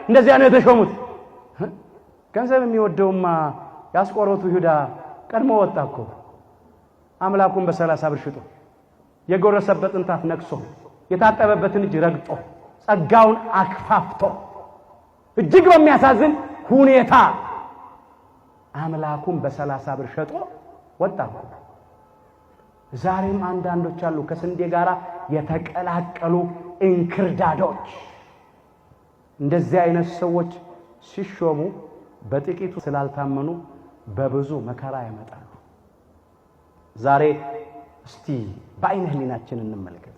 እንደዚያ ነው የተሾሙት። ገንዘብ የሚወደውማ ያስቆሮቱ ይሁዳ ቀድሞ ወጣ እኮ አምላኩን በ30 ብር ሽጦ የጎረሰበትን ጣት ነክሶ የታጠበበትን እጅ ረግጦ ጸጋውን አክፋፍቶ እጅግ በሚያሳዝን ሁኔታ አምላኩን በ30 ብር ሸጦ ወጣ እኮ። ዛሬም አንዳንዶች አሉ ከስንዴ ጋራ የተቀላቀሉ እንክርዳዶች። እንደዚህ አይነት ሰዎች ሲሾሙ በጥቂቱ ስላልታመኑ በብዙ መከራ ያመጣሉ። ዛሬ እስቲ በአይነ ህሊናችን እንመልከት።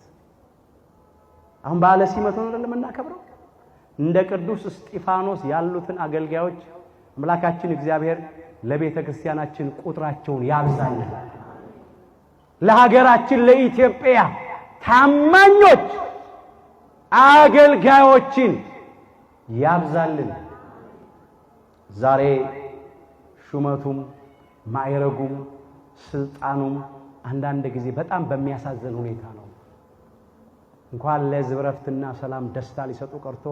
አሁን በዓለ ሲመቱን እንደምናከብረው እንደ ቅዱስ እስጢፋኖስ ያሉትን አገልጋዮች አምላካችን እግዚአብሔር ለቤተ ክርስቲያናችን ቁጥራቸውን ያብዛልን። ለሀገራችን ለኢትዮጵያ ታማኞች አገልጋዮችን ያብዛልን። ዛሬ ሹመቱም ማዕረጉም ስልጣኑም አንዳንድ ጊዜ በጣም በሚያሳዝን ሁኔታ ነው። እንኳን ለሕዝብ ረፍትና ሰላም ደስታ ሊሰጡ ቀርቶ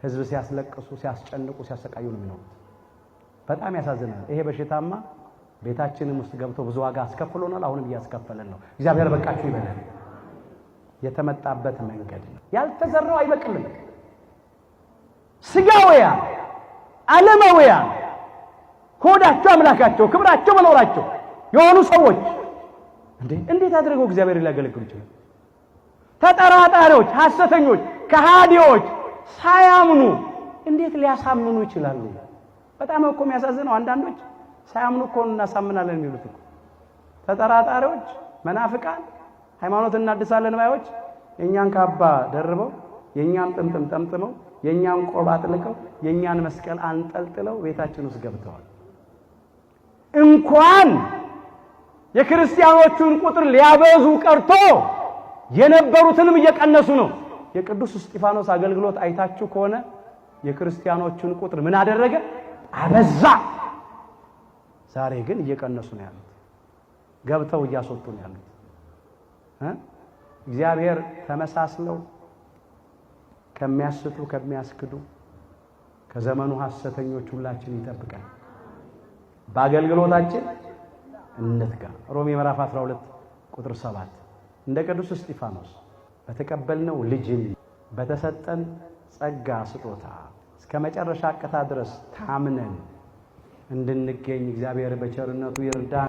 ሕዝብ ሲያስለቅሱ ሲያስጨንቁ ሲያሰቃዩ ነው የሚኖሩት። በጣም ያሳዝናል። ይሄ በሽታማ ቤታችንም ውስጥ ገብቶ ብዙ ዋጋ አስከፍሎናል። አሁንም እያስከፈለን ነው። እግዚአብሔር በቃችሁ ይበላል። የተመጣበት መንገድ ነው። ያልተዘራው አይበቅልም። ስጋውያን ዓለማውያን ሆዳቸው አምላካቸው ክብራቸው መኖራቸው የሆኑ ሰዎች እንዴት አድርገው እግዚአብሔር ሊያገለግሉ ይችላል? ተጠራጣሪዎች፣ ሐሰተኞች፣ ከሃዲዎች ሳያምኑ እንዴት ሊያሳምኑ ይችላሉ? በጣም እኮ የሚያሳዝነው አንዳንዶች ሳያምኑ እኮ እናሳምናለን የሚሉት እኮ ተጠራጣሪዎች፣ መናፍቃን፣ ሃይማኖት እናድሳለን ባዮች የኛን ካባ ደርበው የኛን ጥምጥም ጠምጥመው የኛን ቆብ አጥልቀው የኛን መስቀል አንጠልጥለው ቤታችን ውስጥ ገብተዋል። እንኳን የክርስቲያኖቹን ቁጥር ሊያበዙ ቀርቶ የነበሩትንም እየቀነሱ ነው። የቅዱስ እስጢፋኖስ አገልግሎት አይታችሁ ከሆነ የክርስቲያኖቹን ቁጥር ምን አደረገ? አበዛ። ዛሬ ግን እየቀነሱ ነው ያሉት፣ ገብተው እያስወጡ ነው ያሉት። እግዚአብሔር ተመሳስለው ከሚያስቱ ከሚያስክዱ ከዘመኑ ሐሰተኞች ሁላችን ይጠብቀን። በአገልግሎታችን እንትጋ። ሮሜ ምዕራፍ 12 ቁጥር 7 እንደ ቅዱስ እስጢፋኖስ በተቀበልነው ልጅን በተሰጠን ጸጋ ስጦታ እስከ መጨረሻ ቀታ ድረስ ታምነን እንድንገኝ እግዚአብሔር በቸርነቱ ይርዳን።